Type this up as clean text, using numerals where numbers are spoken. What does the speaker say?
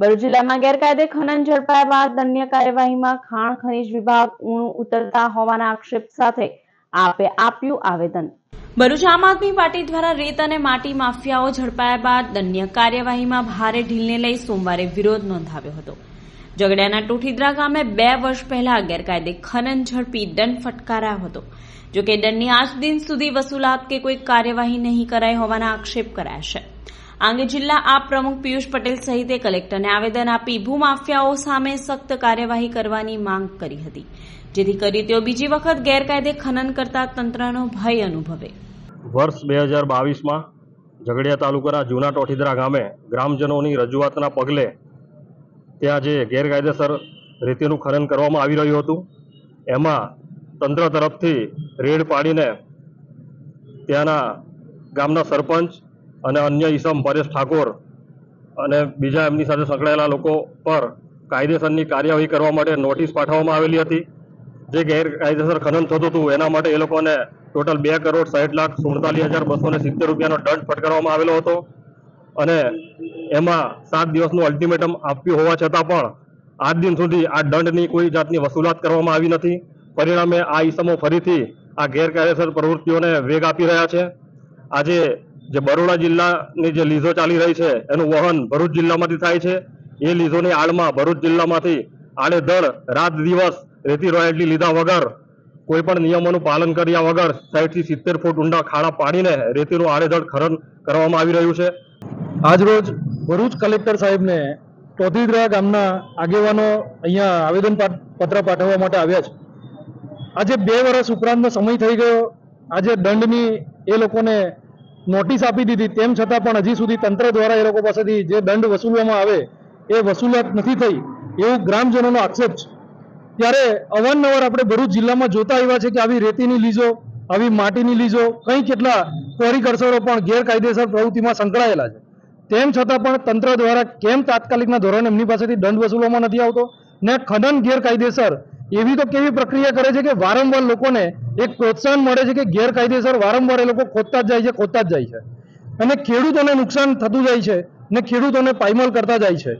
ભરૂચ જિલ્લામાં ગેરકાયદે ખનન ઝડપાયા બાદ દંડનીય કાર્યવાહીમાં ખાણ ખનીજ વિભાગ ઊણું ઉતરતા હોવાના આક્ષેપ સાથે આપે આપ્યું આવેદન। ભરૂચ આમ આદમી પાર્ટી દ્વારા રેત અને માટી માફિયાઓ ઝડપાયા બાદ દંડનીય કાર્યવાહીમાં ભારે ઢીલને લઈ સોમવારે વિરોધ નોંધાવ્યો હતો। ઝઘડિયાના ટોઠીદ્રા ગામે 2 વર્ષ પહેલા ગેરકાયદે ખનન ઝડપી દંડ ફટકારાયો હતો। જોકે દંડની આજ દિન સુધી વસૂલાત કે કોઈ કાર્યવાહી નહીં કરાઈ હોવાના આક્ષેપ કરાયા છે। આ અંગે જિલ્લા આપ પ્રમુખ પિયુષ પટેલ સહિતે કલેક્ટરને આવેદન આપી ભૂમાફિયાઓ સામે સખ્ત કાર્યવાહી કરવાની માંગ કરી હતી, જેથી કરી તેઓ બીજી વખત ગેરકાયદે ખનન કરતા તંત્રનો ભય અનુભવે। વર્ષ 2022માં ઝઘડિયા તાલુકાના જૂના ટોઠીદ્રા ગામે ગ્રામજનોની રજૂઆતના પગલે ત્યાં જે ગેરકાયદેસર રેતીનું ખનન કરવામાં આવી રહ્યું હતું, એમાં તંત્ર તરફથી રેડ પાડીને ત્યાંના ગામના સરપંચ અને અન્ય ઈસમ પરેશ ઠાકોર અને બીજા એમની સાથે સંકળાયેલા લોકો પર કાયદેસરની કાર્યવાહી કરવા માટે નોટિસ પાઠવવામાં આવેલી હતી। જે ગેરકાયદેસર ખનન થતું હતું એના માટે એ લોકોને ટોટલ 2,60,47,270 રૂપિયાનો દંડ ફટકારવામાં આવેલો હતો અને એમાં 7 દિવસનું અલ્ટિમેટમ આપ્યું હોવા છતાં પણ આજ દિન સુધી આ દંડની કોઈ જાતની વસૂલાત કરવામાં આવી નથી। પરિણામે આ ઈસમો ફરીથી આ ગેરકાયદેસર પ્રવૃત્તિઓને વેગ આપી રહ્યા છે। આજે જે બરોડા જિલ્લાની જે લીઝો ચાલી રહી છે એનું વહન ભરૂચ જિલ્લામાંથી થાય છે। એ લીઝોની આડમાં ભરૂચ જિલ્લામાંથી આડેધડ રાત દિવસ રેતી રોયલ્ટી લીધા વગર કોઈ પણ નિયમોનું પાલન કર્યા વગર 60 થી 70 ફૂટ ઊંડા ખાડા પાડીને રેતીનું આડેધડ ખનન કરવામાં આવી રહ્યું છે। આજરોજ ભરૂચ કલેક્ટર સાહેબને ટોઠીદ્રા ગામના આગેવાનો અહીંયા આવેદન પત્ર પાઠવવા માટે આવ્યા છે। આજે 2 વર્ષ ઉપરાંતનો સમય થઈ ગયો। આજે દંડની એ લોકોને નોટિસ આપી દીધી, તેમ છતાં પણ હજી સુધી તંત્ર દ્વારા એ લોકો પાસેથી જે દંડ વસૂલવામાં આવે એ વસૂલાત નથી થઈ, એવું ગ્રામજનોનો આક્ષેપ છે। ત્યારે અવારનવાર આપણે ભરૂચ જિલ્લામાં જોતા આવ્યા છે કે આવી રેતીની લીઝો, આવી માટીની લીઝો, કંઈ કેટલા કોરી કરસરો પણ ગેરકાયદેસર પ્રવૃત્તિમાં સંકળાયેલા છે। તેમ છતાં પણ તંત્ર દ્વારા કેમ તાત્કાલિકના ધોરણે એમની પાસેથી દંડ વસૂલવામાં નથી આવતો ને ખનન ગેરકાયદેસર એવી તો કેવી પ્રક્રિયા કરે છે કે વારંવાર લોકોને એક પ્રોત્સાહન મળે છે કે ગેરકાયદેસર વારંવાર એ લોકો ખોદતા જ જાય છે અને ખેડૂતોને નુકસાન થતું જાય છે ને ખેડૂતોને પાયમાલ કરતા જાય છે।